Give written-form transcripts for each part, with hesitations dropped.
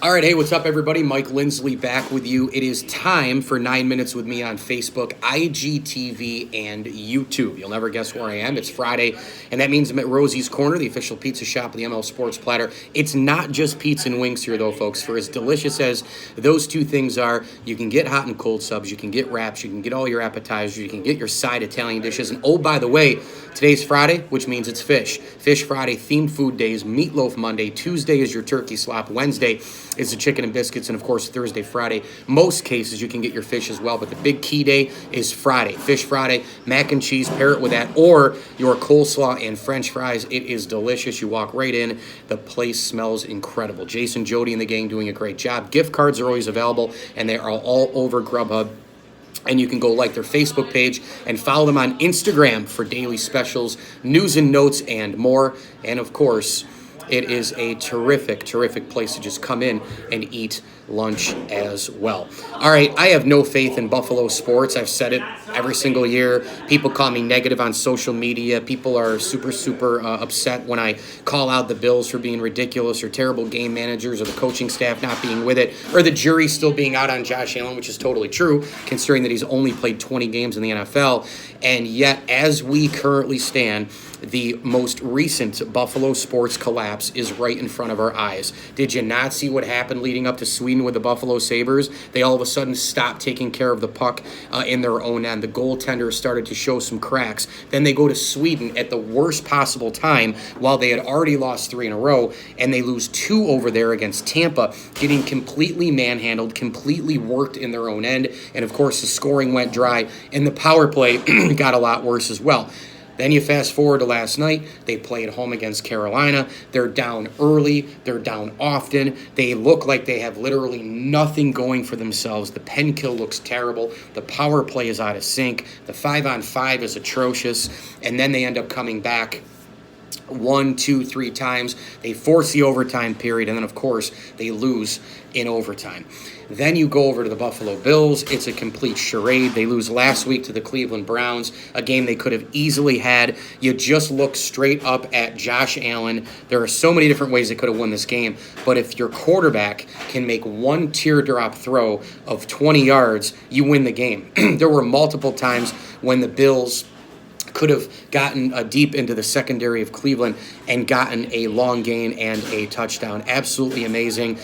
All right, hey, what's up, everybody? Mike Lindsley back with you. It is time for 9 Minutes with me on Facebook, IGTV, and YouTube. You'll never guess where I am. It's Friday, and that means I'm at Rosie's Corner, the official pizza shop of the ML Sports Platter. It's not just pizza and wings here, though, folks. For as delicious as those two things are, you can get hot and cold subs, you can get wraps, you can get all your appetizers, you can get your side Italian dishes. And oh, by the way, today's Friday, which means it's fish. Fish Friday, themed food days, Meatloaf Monday, Tuesday is your turkey slop, Wednesday is the chicken and biscuits, and of course Thursday, Friday. Most cases you can get your fish as well, but the big key day is Friday. Fish Friday, mac and cheese, pair it with that, or your coleslaw and french fries. It is delicious. You walk right in. The place smells incredible. Jason, Jody, and the gang doing a great job. Gift cards are always available, and they are all over Grubhub. And you can go like their Facebook page and follow them on Instagram for daily specials, news and notes, and more. And of course, it is a terrific, terrific place to just come in and eat lunch as well. All right, I have no faith in Buffalo sports. I've said it every single year. People call me negative on social media. People are super upset when I call out the Bills for being ridiculous or terrible game managers or the coaching staff not being with it or the jury still being out on Josh Allen, which is totally true considering that he's only played 20 games in the NFL. And yet, as we currently stand, the most recent Buffalo sports collapse is right in front of our eyes. Did you not see what happened leading up to Sweden with the Buffalo Sabres? They all of a sudden stopped taking care of the puck in their own end. The goaltender started to show some cracks. Then they go to Sweden at the worst possible time while they had already lost 3 in a row, and they lose 2 over there against Tampa, getting completely manhandled, completely worked in their own end. And of course, the scoring went dry, and the power play got a lot worse as well. Then you fast forward to last night. They play at home against Carolina. They're down early. They're down often. They look like they have literally nothing going for themselves. The pen kill looks terrible. The power play is out of sync. The 5-on-5 is atrocious. And then they end up coming back 1, 2, 3 times. They force the overtime period, and then, of course, they lose in overtime. Then you go over to the Buffalo Bills. It's a complete charade. They lose last week to the Cleveland Browns, a game they could have easily had. You just look straight up at Josh Allen. There are so many different ways they could have won this game, but if your quarterback can make one teardrop throw of 20 yards, you win the game. There were multiple times when the Bills could have gotten deep into the secondary of Cleveland and gotten a long gain and a touchdown. Absolutely amazing.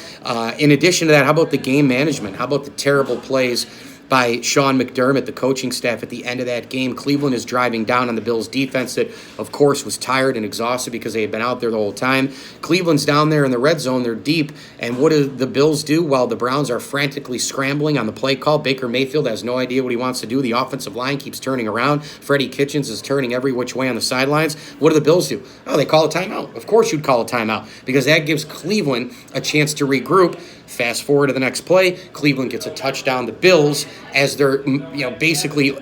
In addition to that, how about the game management? How about the terrible plays by Sean McDermott, the coaching staff, at the end of that game? Cleveland is driving down on the Bills' defense that, of course, was tired and exhausted because they had been out there the whole time. Cleveland's down there in the red zone. They're deep. And what do the Bills do while the Browns are frantically scrambling on the play call? Baker Mayfield has no idea what he wants to do. The offensive line keeps turning around. Freddie Kitchens is turning every which way on the sidelines. What do the Bills do? Oh, they call a timeout. Of course you'd call a timeout because that gives Cleveland a chance to regroup. Fast forward to the next play, Cleveland gets a touchdown. The Bills, as they're basically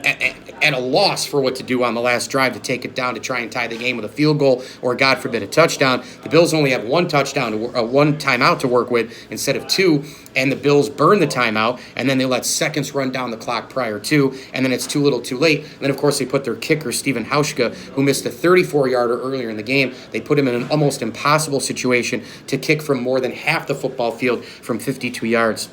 at a loss for what to do on the last drive to take it down to try and tie the game with a field goal or, God forbid, a touchdown. The Bills only have one timeout to work with instead of 2, and the Bills burn the timeout, and then they let seconds run down the clock prior to, and then it's too little too late. And then, of course, they put their kicker, Steven Hauschka, who missed a 34-yarder earlier in the game. They put him in an almost impossible situation to kick from more than half the football field from 52 yards.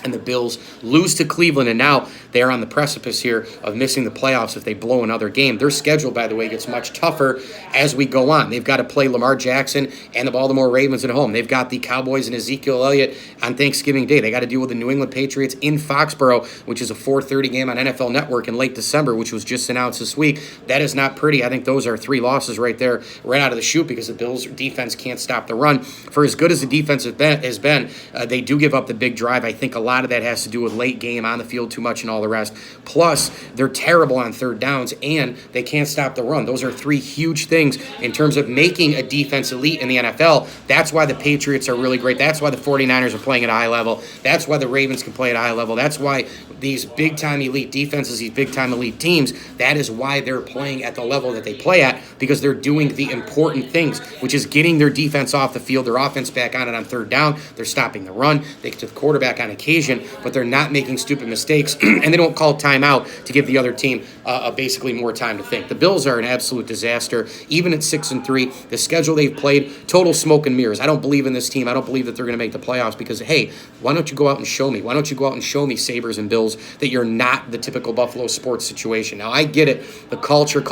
And the Bills lose to Cleveland, and now they are on the precipice here of missing the playoffs if they blow another game. Their schedule, by the way, gets much tougher as we go on. They've got to play Lamar Jackson and the Baltimore Ravens at home. They've got the Cowboys and Ezekiel Elliott on Thanksgiving Day. They got to deal with the New England Patriots in Foxborough, which is a 4:30 game on NFL Network in late December, which was just announced this week. That is not pretty. I think those are 3 losses right there, right out of the chute, because the Bills' defense can't stop the run. For as good as the defense has been, they do give up the big drive. I think a lot of that has to do with late game, on the field too much, and all the rest. Plus, they're terrible on third downs, and they can't stop the run. Those are 3 huge things in terms of making a defense elite in the NFL. That's why the Patriots are really great. That's why the 49ers are playing at a high level. That's why the Ravens can play at a high level. That's why these big-time elite defenses, these big-time elite teams, that is why they're playing at the level that they play at, because they're doing the important things, which is getting their defense off the field, their offense back on it on third down. They're stopping the run. They get to the quarterback on occasion, but they're not making stupid mistakes, and they don't call timeout to give the other team basically more time to think. The Bills are an absolute disaster, even at 6-3. The schedule they've played, total smoke and mirrors. I don't believe in this team. I don't believe that they're going to make the playoffs because, hey, why don't you go out and show me? Why don't you go out and show me, Sabres and Bills, that you're not the typical Buffalo sports situation? Now, I get it. The culture.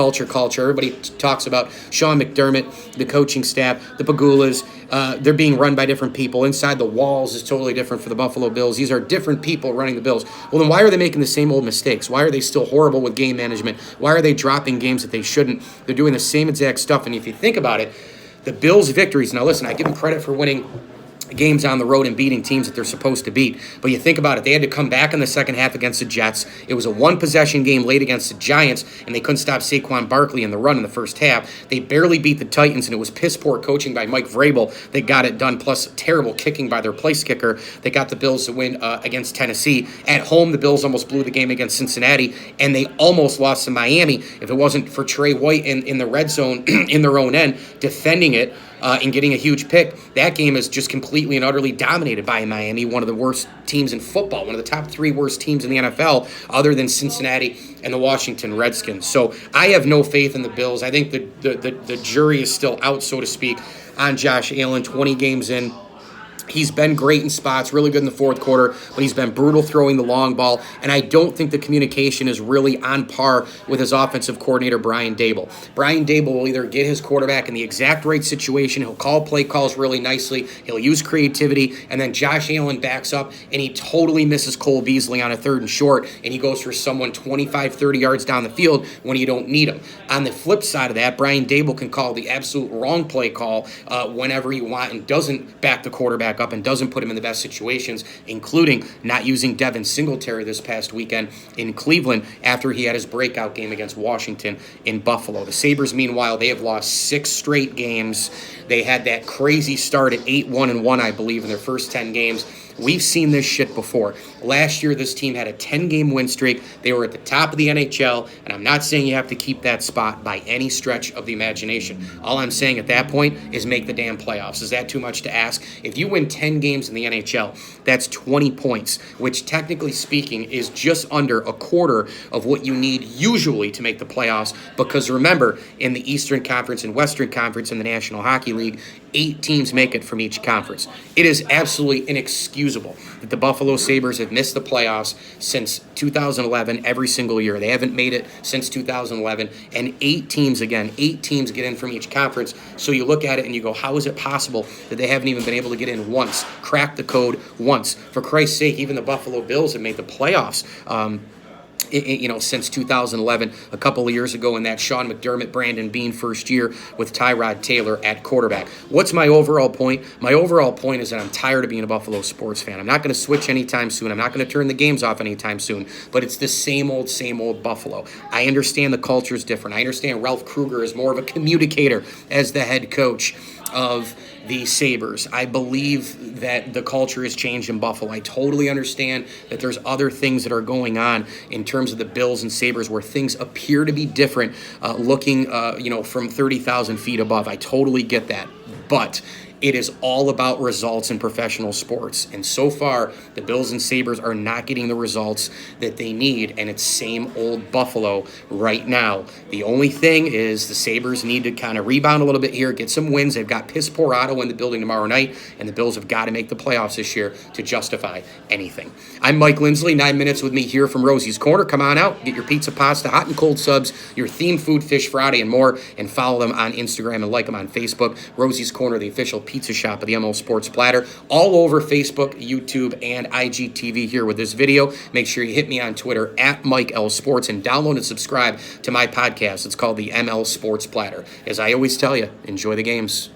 Everybody talks about Sean McDermott, the coaching staff, the Pagulas. They're being run by different people. Inside the walls is totally different for the Buffalo Bills. These are different people running the Bills. Well, then why are they making the same old mistakes? Why are they still horrible with game management? Why are they dropping games that they shouldn't? They're doing the same exact stuff. And if you think about it, the Bills' victories, now listen, I give them credit for winning games on the road and beating teams that they're supposed to beat. But you think about it, they had to come back in the second half against the Jets. It was a one-possession game late against the Giants, and they couldn't stop Saquon Barkley in the run in the first half. They barely beat the Titans, and it was piss-poor coaching by Mike Vrabel that got it done, plus terrible kicking by their place kicker that got the Bills to win against Tennessee. At home, the Bills almost blew the game against Cincinnati, and they almost lost to Miami. If it wasn't for Trey White in the red zone in their own end, defending it, and getting a huge pick, that game is just completely and utterly dominated by Miami, one of the worst teams in football, one of the top 3 worst teams in the NFL, other than Cincinnati and the Washington Redskins. So I have no faith in the Bills. I think the jury is still out, so to speak, on Josh Allen, 20 games in. He's been great in spots, really good in the fourth quarter, but he's been brutal throwing the long ball, and I don't think the communication is really on par with his offensive coordinator, Brian Daboll. Brian Daboll will either get his quarterback in the exact right situation, he'll call play calls really nicely, he'll use creativity, and then Josh Allen backs up, and he totally misses Cole Beasley on a 3rd and short, and he goes for someone 25, 30 yards down the field when you don't need him. On the flip side of that, Brian Daboll can call the absolute wrong play call whenever you want and doesn't back the quarterback up and doesn't put him in the best situations, including not using Devin Singletary this past weekend in Cleveland after he had his breakout game against Washington in Buffalo. The Sabres, meanwhile, they have lost 6 straight games. They had that crazy start at 8-1-1, I believe, in their first 10 games. We've seen this shit before. Last year, this team had a 10-game win streak. They were at the top of the NHL, and I'm not saying you have to keep that spot by any stretch of the imagination. All I'm saying at that point is make the damn playoffs. Is that too much to ask? If you win 10 games in the NHL, that's 20 points, which technically speaking is just under a quarter of what you need usually to make the playoffs, because remember, in the Eastern Conference and Western Conference in the National Hockey League, 8 teams make it from each conference. It is absolutely inexcusable that the Buffalo Sabres have missed the playoffs since 2011 every single year. They haven't made it since 2011, and 8 teams get in from each conference. So you look at it and you go, how is it possible that they haven't even been able to get in once, crack the code once? For Christ's sake, even the Buffalo Bills have made the playoffs since 2011, a couple of years ago in that Sean McDermott, Brandon Beane first year with Tyrod Taylor at quarterback. What's my overall point? My overall point is that I'm tired of being a Buffalo sports fan. I'm not going to switch anytime soon. I'm not going to turn the games off anytime soon, but it's the same old Buffalo. I understand the culture is different. I understand Ralph Kruger is more of a communicator as the head coach of the Sabres. I believe that the culture has changed in Buffalo. I totally understand that there's other things that are going on in terms of the Bills and Sabres where things appear to be different looking from 30,000 feet above. I totally get that. But it is all about results in professional sports. And so far, the Bills and Sabres are not getting the results that they need, and it's same old Buffalo right now. The only thing is the Sabres need to kind of rebound a little bit here, get some wins. They've got piss poor Ottawa in the building tomorrow night, and the Bills have got to make the playoffs this year to justify anything. I'm Mike Lindsley, 9 minutes with me here from Rosie's Corner. Come on out, get your pizza, pasta, hot and cold subs, your themed food, Fish Friday, and more, and follow them on Instagram and like them on Facebook. Rosie's Corner, the official pizza shop of the ML Sports Platter, all over Facebook, YouTube, and IGTV here with this video. Make sure you hit me on Twitter at Mike L Sports and download and subscribe to my podcast. It's called the ML Sports Platter. As I always tell you, enjoy the games.